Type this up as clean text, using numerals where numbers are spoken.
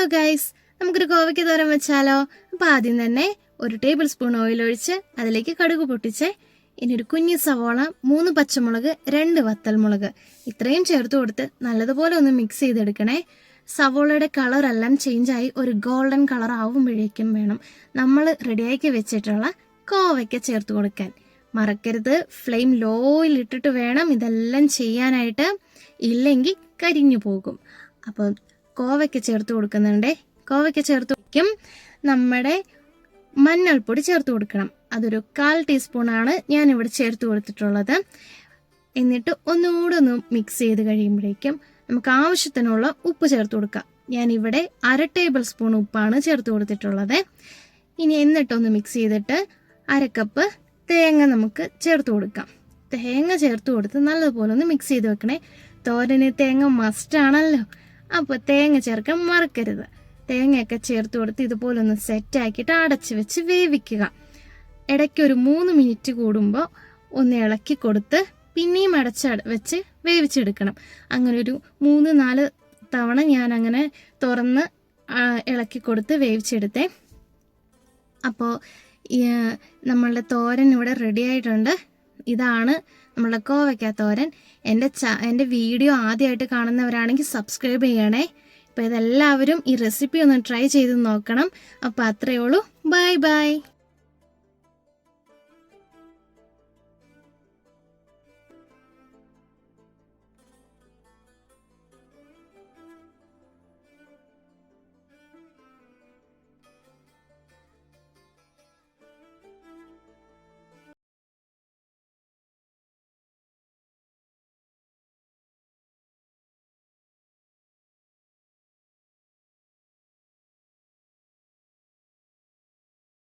Hello guys, നമുക്കൊരു കോവയ്ക്ക് തോരൻ വെച്ചാലോ? അപ്പോൾ ആദ്യം തന്നെ ഒരു ടേബിൾ സ്പൂൺ ഓയിൽ ഒഴിച്ച് അതിലേക്ക് കടുക് പൊട്ടിച്ച് ഇനി ഒരു കുഞ്ഞു സവോള, 3 പച്ചമുളക്, 2 വത്തൽമുളക് ഇത്രയും ചേർത്ത് കൊടുത്ത് നല്ലതുപോലെ ഒന്ന് മിക്സ് ചെയ്തെടുക്കണേ. സവോളയുടെ കളറെല്ലാം ചേഞ്ചായി ഒരു ഗോൾഡൻ കളർ ആവുമ്പോഴേക്കും വേണം നമ്മൾ റെഡിയാക്കി വെച്ചിട്ടുള്ള കോവയ്ക്ക ചേർത്ത് കൊടുക്കാൻ. മറക്കരുത്, ഫ്ലെയിം ലോയിൽ ഇട്ടിട്ട് വേണം ഇതെല്ലാം ചെയ്യാനായിട്ട്, ഇല്ലെങ്കിൽ കരിഞ്ഞു പോകും. അപ്പോൾ കോവയ്ക്ക ചേർത്ത് കൊടുക്കുന്നുണ്ട്. കോവയ്ക്ക ചേർത്ത് വയ്ക്കും. നമ്മുടെ മഞ്ഞൾപ്പൊടി ചേർത്ത് കൊടുക്കണം. അതൊരു 1/4 ടീസ്പൂണാണ് ഞാനിവിടെ ചേർത്ത് കൊടുത്തിട്ടുള്ളത്. എന്നിട്ട് ഒന്നുകൂടെ ഒന്ന് മിക്സ് ചെയ്ത് കഴിയുമ്പോഴേക്കും നമുക്ക് ആവശ്യത്തിനുള്ള ഉപ്പ് ചേർത്ത് കൊടുക്കാം. ഞാനിവിടെ 1/2 ടേബിൾ സ്പൂൺ ഉപ്പാണ് ചേർത്ത് കൊടുത്തിട്ടുള്ളത്. ഇനി എന്നിട്ടൊന്ന് മിക്സ് ചെയ്തിട്ട് 1/2 കപ്പ് തേങ്ങ നമുക്ക് ചേർത്ത് കൊടുക്കാം. തേങ്ങ ചേർത്ത് കൊടുത്ത് നല്ലതുപോലെ ഒന്ന് മിക്സ് ചെയ്ത് വെക്കണേ. തോരന് തേങ്ങ മസ്റ്റാണല്ലോ, അപ്പോൾ തേങ്ങ ചേർക്കാൻ മറക്കരുത്. തേങ്ങയൊക്കെ ചേർത്ത് കൊടുത്ത് ഇതുപോലെ ഒന്ന് സെറ്റാക്കിയിട്ട് അടച്ച് വെച്ച് വേവിക്കുക. ഇടയ്ക്ക് ഒരു 3 മിനിറ്റ് കൂടുമ്പോൾ ഒന്ന് ഇളക്കി കൊടുത്ത് പിന്നെയും അടച്ച് വെച്ച് വേവിച്ചെടുക്കണം. അങ്ങനെ ഒരു 3-4 തവണ ഞാൻ അങ്ങനെ തുറന്ന് ഇളക്കി കൊടുത്ത് വേവിച്ചെടുത്തേ. അപ്പോൾ നമ്മളുടെ തോരൻ ഇവിടെ റെഡി ആയിട്ടുണ്ട്. ഇതാണ് നമ്മളുടെ കോവയ്ക്ക തോരൻ. എൻ്റെ വീഡിയോ ആദ്യമായിട്ട് കാണുന്നവരാണെങ്കിൽ സബ്സ്ക്രൈബ് ചെയ്യണേ. അപ്പോൾ ഇതെല്ലാവരും ഈ റെസിപ്പി ഒന്ന് ട്രൈ ചെയ്ത് നോക്കണം. അപ്പോൾ അത്രയേ ഉള്ളൂ. Bye bye.